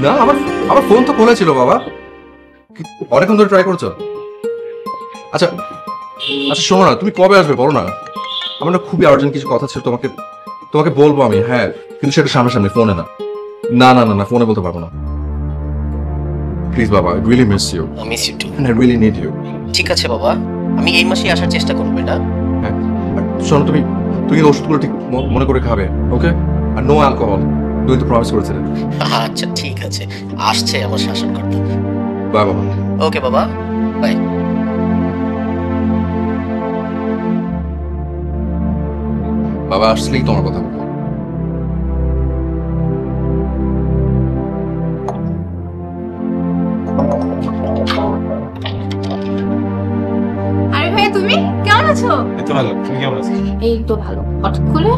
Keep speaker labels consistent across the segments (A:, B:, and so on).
A: না, আমার আমার ফোন তো খোলা ছিল বাবা। অনেকক্ষণ ধরে ট্রাই করছো। আচ্ছা আচ্ছা, শোনো না, তুমি কবে আসবে বলো না। আমার না খুবই আর্জেন্ট কিছু কথা ছিল, তোমাকে তোমাকে বলবো আমি, হ্যাঁ, কিন্তু সেটা সামনাসামনি, ফোনে না। না না না না, ফোনে বলতে পারবো না। প্লিজ বাবা, I really miss you
B: miss you too.
A: And I really need you.
B: ঠিক আছে বাবা, আমি এই মাসেই আসার চেষ্টা করবো এটা।
A: হ্যাঁ, আর শোনো, তুমি তুমি কিন্তু ওষুধগুলো ঠিক মনে করে খাবে, ওকে? আর নো অ্যালকোহল, তুমি তো প্রমিস করেছিলে।
B: আচ্ছা ঠিক আছে, আসছে আমার শাসনকর্তা।
A: বাই বাবা।
B: ওকে বাবা, বাই।
A: বাবা আসলেই তোমার কথা বলবো।
C: আরে ভাইয়া, তুমি কেমন আছো?
D: এই তো ভালো, তুমি কেমন আছো?
C: এই তো ভালো। হঠাৎ করে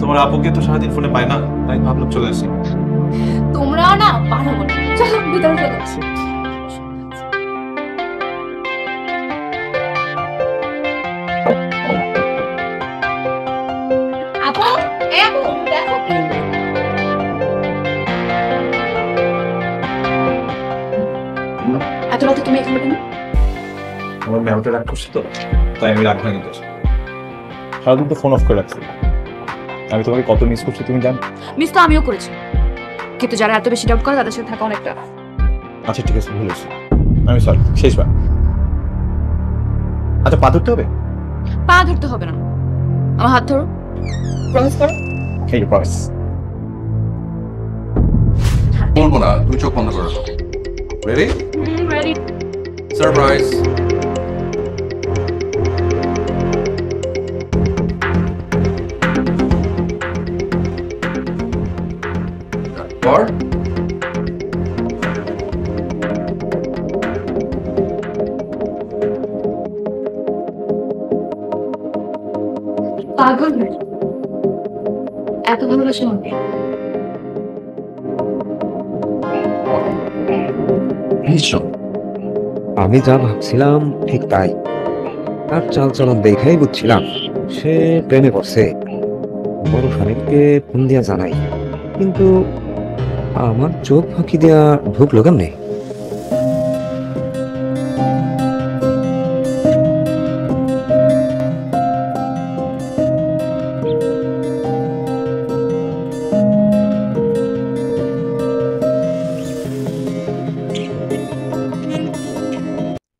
D: তোমার আপুকে তো সারাদিন ফোনে পাই না, তাই ভাবলাম চলে আসি।
C: তোমরাও না পারো না। চলো ভিতরে চলো। আপু, এ আপু, দেখো কি। এত রাতে তুমি এখানে কেন?
D: আমার ম্যামটা রাগ করছে তো, তাই আমি রাগ ভাঙি গেছি। সারাদিন তো ফোন অফ করে রাখছি। আমি তোমাকে কত মিস করছি তুমি জানো।
C: মিস তো আমিও করেছি, কিন্তু যারা এত বেশি ডাউট করে তাদের সাথে থাকা অনেকটা।
D: আচ্ছা ঠিক আছে, ভুল হয়েছে, আমি সরি, শেষবার। আচ্ছা পা ধরতে হবে?
C: পা ধরতে হবে না, আমার হাত ধরো, প্রমিস করো।
D: এই প্রমিস।
A: বলবো না, তুমি চোখ বন্ধ করো। রেডি?
C: রেডি।
A: সারপ্রাইজ। তারপর
C: পাগল হয়ে এত ভালোবাসা হবে?
A: ভীষণ।
E: আমি যা ভাবছিলাম ঠিক তাই। তার চালচলন দেখেই বুঝছিলাম সে প্রেমে পড়ছে। বড় শালিককে ফোন দিয়া জানাই, কিন্তু আমার চোখ ফাঁকি দিয়া ঢুকলো কেমনে?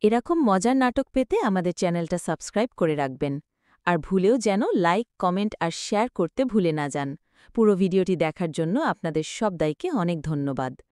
F: এরকম মজার নাটক পেতে আমাদের চ্যানেলটা সাবস্ক্রাইব করে রাখবেন। আর ভুলেও যেন লাইক, কমেন্ট আর শেয়ার করতে ভুলে না যান। পুরো ভিডিওটি দেখার জন্য আপনাদের সবাইকে অনেক ধন্যবাদ।